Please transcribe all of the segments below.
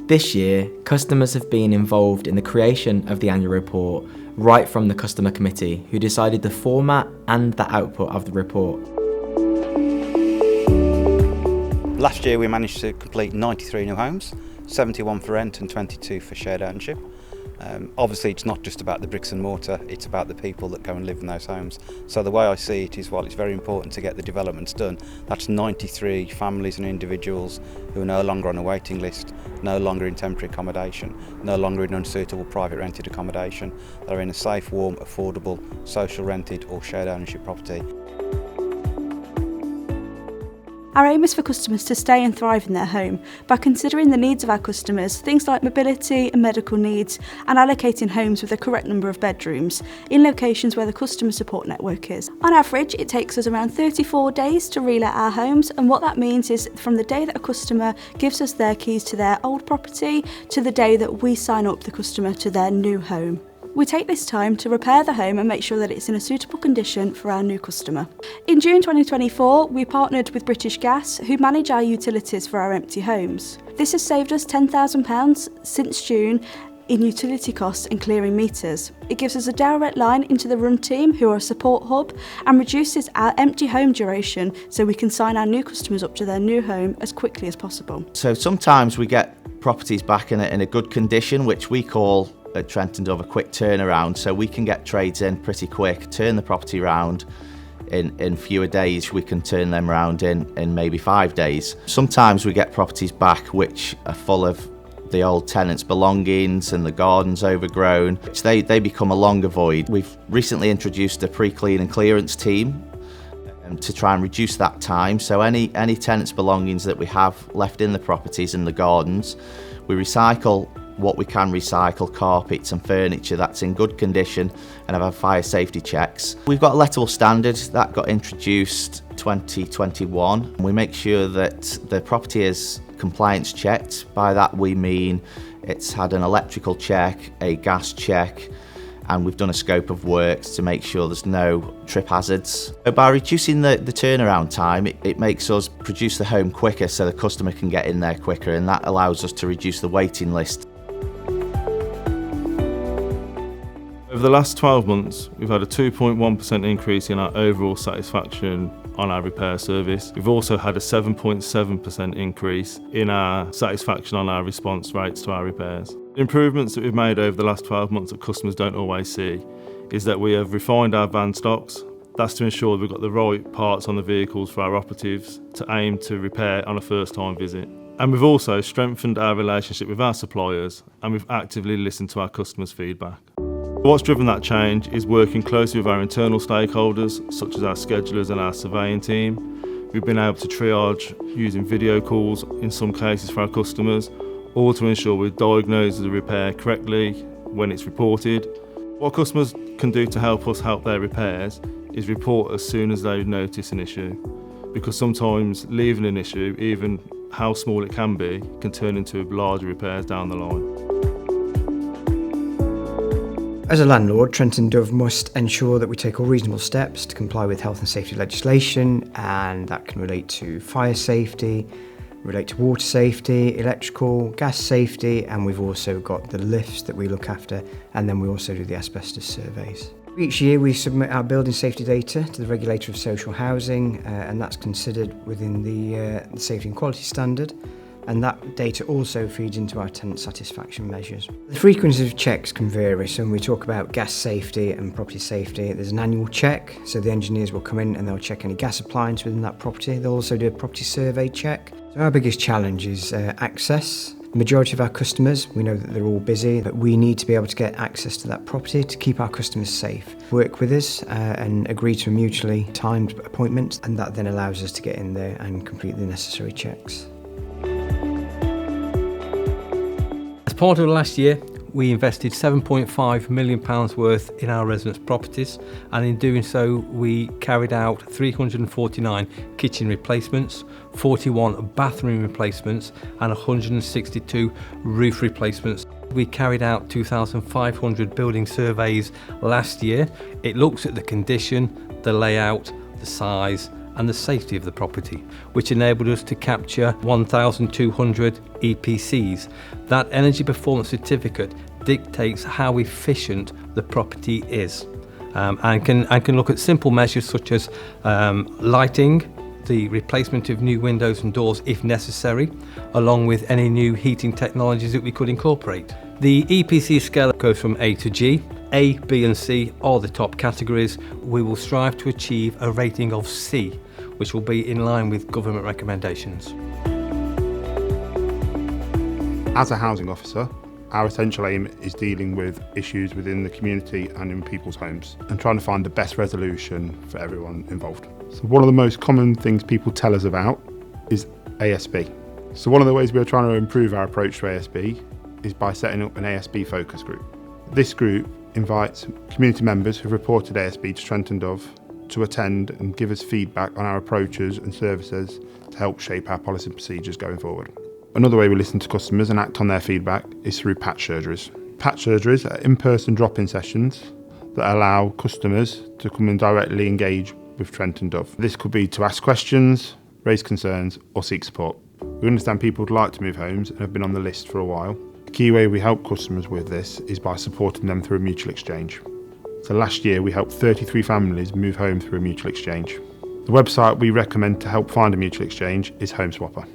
This year, customers have been involved in the creation of the annual report, right from the customer committee, who decided the format and the output of the report. Last year we managed to complete 93 new homes, 71 for rent and 22 for shared ownership. Obviously it's not just about the bricks and mortar, it's about the people that go and live in those homes. So the way I see it is, while it's very important to get the developments done, that's 93 families and individuals who are no longer on a waiting list, no longer in temporary accommodation, no longer in unsuitable private rented accommodation. They're in a safe, warm, affordable, social rented or shared ownership property. Our aim is for customers to stay and thrive in their home by considering the needs of our customers, things like mobility and medical needs, and allocating homes with the correct number of bedrooms in locations where the customer support network is. On average, it takes us around 34 days to relet our homes, and what that means is from the day that a customer gives us their keys to their old property to the day that we sign up the customer to their new home. We take this time to repair the home and make sure that it's in a suitable condition for our new customer. In June 2024, we partnered with British Gas, who manage our utilities for our empty homes. This has saved us £10,000 since June in utility costs and clearing meters. It gives us a direct line into the run team, who are a support hub, and reduces our empty home duration so we can sign our new customers up to their new home as quickly as possible. So sometimes we get properties back in a good condition, which we call at Trent Dove a quick turnaround, so we can get trades in pretty quick, turn the property around in fewer days. We can turn them around in maybe 5 days. Sometimes we get properties back which are full of the old tenants' belongings and the gardens overgrown, which they become a longer void. We've recently introduced a pre-clean and clearance team to try and reduce that time. So any tenants' belongings that we have left in the properties and the gardens, we recycle what we can recycle, carpets and furniture that's in good condition and have had fire safety checks. We've got a lettable standard that got introduced 2021. We make sure that the property is compliance checked. By that we mean it's had an electrical check, a gas check, and we've done a scope of works to make sure there's no trip hazards. By reducing the turnaround time, it makes us produce the home quicker so the customer can get in there quicker, and that allows us to reduce the waiting list. Over the last 12 months, we've had a 2.1% increase in our overall satisfaction on our repair service. We've also had a 7.7% increase in our satisfaction on our response rates to our repairs. The improvements that we've made over the last 12 months that customers don't always see is that we have refined our van stocks. That's to ensure that we've got the right parts on the vehicles for our operatives to aim to repair on a first-time visit. And we've also strengthened our relationship with our suppliers, and we've actively listened to our customers' feedback. What's driven that change is working closely with our internal stakeholders, such as our schedulers and our surveying team. We've been able to triage using video calls in some cases for our customers, all to ensure we diagnose the repair correctly when it's reported. What customers can do to help us help their repairs is report as soon as they notice an issue, because sometimes leaving an issue, even how small it can be, can turn into larger repairs down the line. As a landlord, Trent Dove must ensure that we take all reasonable steps to comply with health and safety legislation, and that can relate to fire safety, relate to water safety, electrical, gas safety, and we've also got the lifts that we look after, and then we also do the asbestos surveys. Each year we submit our building safety data to the Regulator of Social Housing, and that's considered within the Safety and Quality Standard. And that data also feeds into our tenant satisfaction measures. The frequency of checks can vary, so when we talk about gas safety and property safety, there's an annual check, so the engineers will come in and they'll check any gas appliance within that property. They'll also do a property survey check. So our biggest challenge is access. The majority of our customers, we know that they're all busy, but we need to be able to get access to that property to keep our customers safe. Work with us and agree to a mutually timed appointment, and that then allows us to get in there and complete the necessary checks. As part of last year, we invested £7.5 million worth in our residents' properties, and in doing so we carried out 349 kitchen replacements, 41 bathroom replacements and 162 roof replacements. We carried out 2,500 building surveys last year. It looks at the condition, the layout, the size and the safety of the property, which enabled us to capture 1,200 EPCs. That energy performance certificate dictates how efficient the property is, and can look at simple measures such as lighting, the replacement of new windows and doors if necessary, along with any new heating technologies that we could incorporate. The EPC scale goes from A to G. A, B and C are the top categories. We will strive to achieve a rating of C, which will be in line with government recommendations. As a housing officer, our essential aim is dealing with issues within the community and in people's homes and trying to find the best resolution for everyone involved. So one of the most common things people tell us about is ASB. So one of the ways we're trying to improve our approach to ASB is by setting up an ASB focus group. This group invites community members who've reported ASB to Trent Dove to attend and give us feedback on our approaches and services to help shape our policy and procedures going forward. Another way we listen to customers and act on their feedback is through patch surgeries. Patch surgeries are in-person drop-in sessions that allow customers to come and directly engage with Trent Dove. This could be to ask questions, raise concerns or seek support. We understand people would like to move homes and have been on the list for a while. The key way we help customers with this is by supporting them through a mutual exchange. So last year we helped 33 families move home through a mutual exchange. The website we recommend to help find a mutual exchange is HomeSwapper.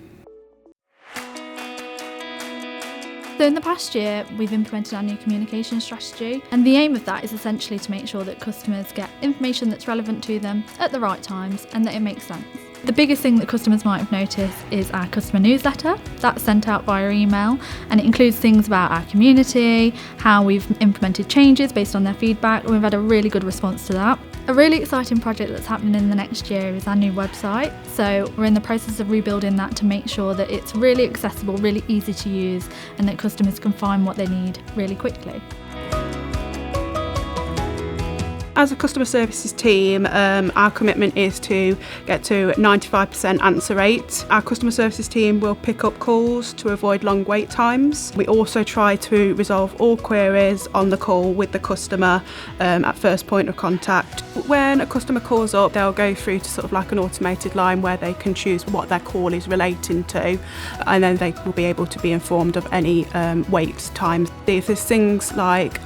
So in the past year, we've implemented our new communication strategy, and the aim of that is essentially to make sure that customers get information that's relevant to them at the right times and that it makes sense. The biggest thing that customers might have noticed is our customer newsletter. That's sent out via email, and it includes things about our community, how we've implemented changes based on their feedback, and we've had a really good response to that. A really exciting project that's happening in the next year is our new website. So we're in the process of rebuilding that to make sure that it's really accessible, really easy to use, and that customers can find what they need really quickly. As a customer services team, our commitment is to get to 95% answer rate. Our customer services team will pick up calls to avoid long wait times. We also try to resolve all queries on the call with the customer at first point of contact. When a customer calls up, they'll go through to sort of like an automated line where they can choose what their call is relating to, and then they will be able to be informed of any wait times. If there's things like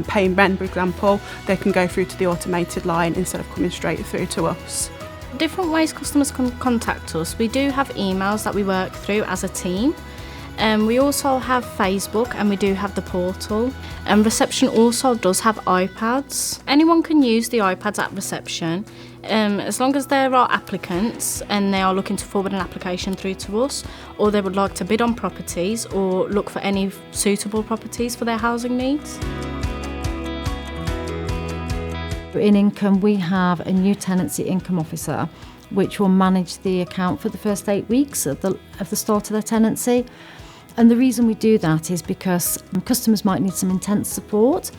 paying rent, for example, they can go through to the automated line instead of coming straight through to us. Different ways customers can contact us. We do have emails that we work through as a team. We also have Facebook, and we do have the portal. And reception also does have iPads. Anyone can use the iPads at reception, as long as there are applicants and they are looking to forward an application through to us, or they would like to bid on properties or look for any suitable properties for their housing needs. In income, we have a new tenancy income officer which will manage the account for the first 8 weeks of the start of their tenancy. And the reason we do that is because customers might need some intense support.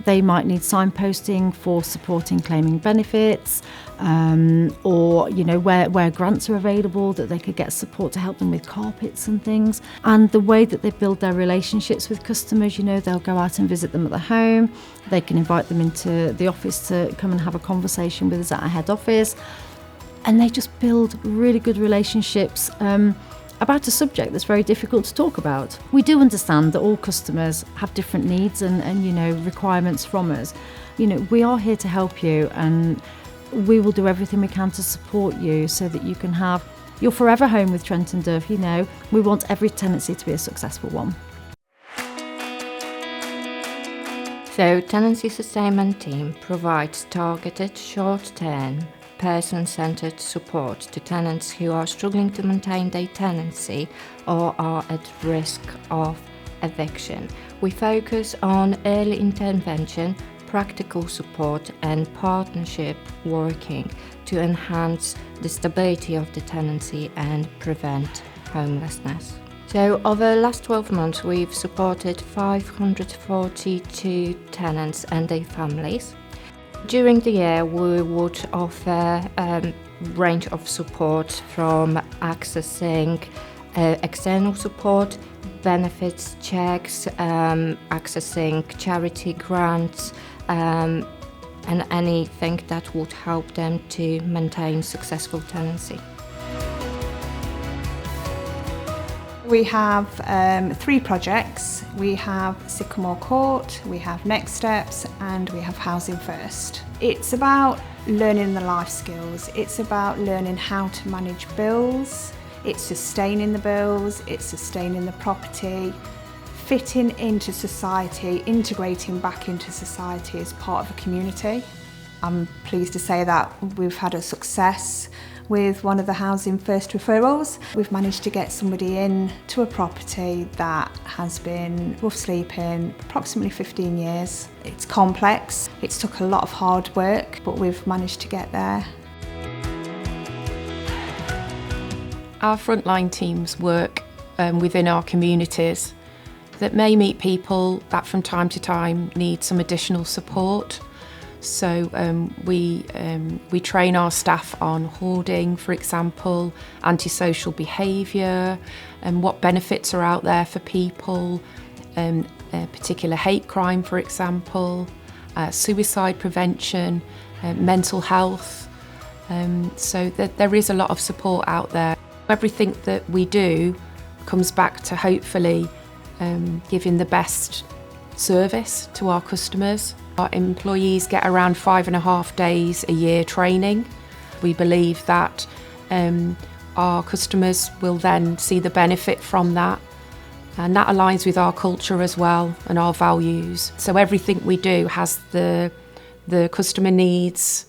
They might need signposting for supporting claiming benefits, or where grants are available that they could get support to help them with carpets and things. And the way that they build their relationships with customers, they'll go out and visit them at the home. They can invite them into the office to come and have a conversation with us at our head office, and they just build really good relationships about a subject that's very difficult to talk about. We do understand that all customers have different needs and requirements from us. We are here to help you, and we will do everything we can to support you so that you can have your forever home with Trent Dove. We want every tenancy to be a successful one. So Tenancy Sustainment team provides targeted short-term person-centred support to tenants who are struggling to maintain their tenancy or are at risk of eviction. We focus on early intervention, practical support and partnership working to enhance the stability of the tenancy and prevent homelessness. So over the last 12 months we've supported 542 tenants and their families. During the year, we would offer a range of support from accessing external support, benefits checks, accessing charity grants, and anything that would help them to maintain successful tenancy. We have 3 projects. We have Sycamore Court, we have Next Steps, and we have Housing First. It's about learning the life skills. It's about learning how to manage bills. It's sustaining the bills, it's sustaining the property, fitting into society, integrating back into society as part of a community. I'm pleased to say that we've had a success with one of the Housing First referrals. We've managed to get somebody in to a property that has been rough sleeping approximately 15 years. It's complex, it's took a lot of hard work, but we've managed to get there. Our frontline teams work within our communities that may meet people that from time to time need some additional support. So we train our staff on hoarding, for example, antisocial behaviour, and what benefits are out there for people, particular hate crime, for example, suicide prevention, mental health. So there is a lot of support out there. Everything that we do comes back to hopefully giving the best service to our customers. Our employees get around 5.5 days a year training. We believe that our customers will then see the benefit from that, and that aligns with our culture as well and our values. So everything we do has the customer needs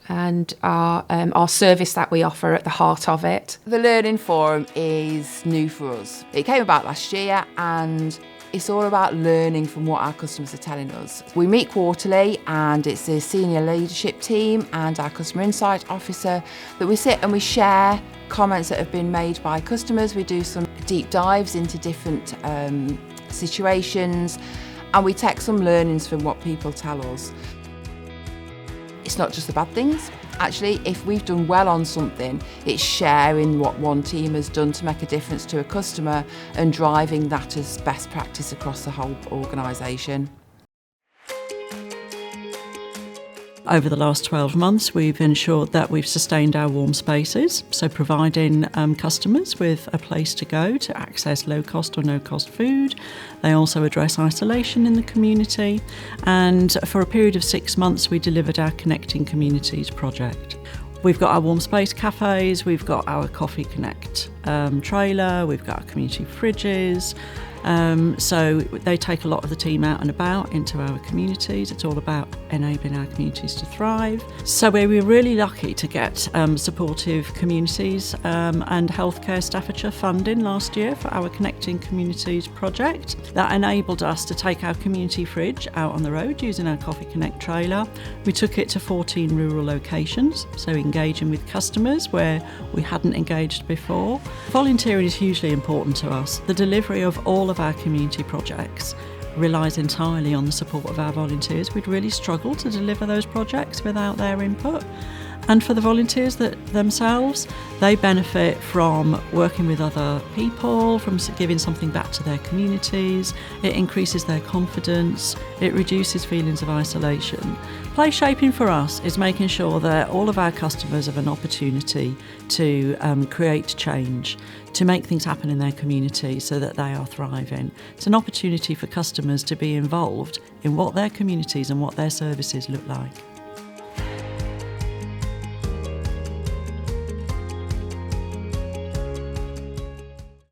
and our service that we offer at the heart of it. The Learning Forum is new for us. It came about last year and it's all about learning from what our customers are telling us. We meet quarterly and it's the senior leadership team and our customer insight officer that we sit and we share comments that have been made by customers. We do some deep dives into different situations and we take some learnings from what people tell us. It's not just the bad things. Actually, if we've done well on something, it's sharing what one team has done to make a difference to a customer and driving that as best practice across the whole organisation. Over the last 12 months, we've ensured that we've sustained our warm spaces, so providing customers with a place to go to access low-cost or no-cost food. They also address isolation in the community, and for a period of 6 months, we delivered our Connecting Communities project. We've got our warm space cafes, we've got our Coffee Connect trailer, we've got our community fridges. So they take a lot of the team out and about into our communities. It's all about enabling our communities to thrive. So we were really lucky to get supportive communities and healthcare Staffordshire funding last year for our Connecting Communities project. That enabled us to take our community fridge out on the road using our Coffee Connect trailer. We took it to 14 rural locations, so engaging with customers where we hadn't engaged before. Volunteering is hugely important to us. The delivery of all of our community projects relies entirely on the support of our volunteers. We'd really struggle to deliver those projects without their input. And for the volunteers themselves, they benefit from working with other people, from giving something back to their communities. It increases their confidence. It reduces feelings of isolation. Place shaping for us is making sure that all of our customers have an opportunity to create change, to make things happen in their community so that they are thriving. It's an opportunity for customers to be involved in what their communities and what their services look like.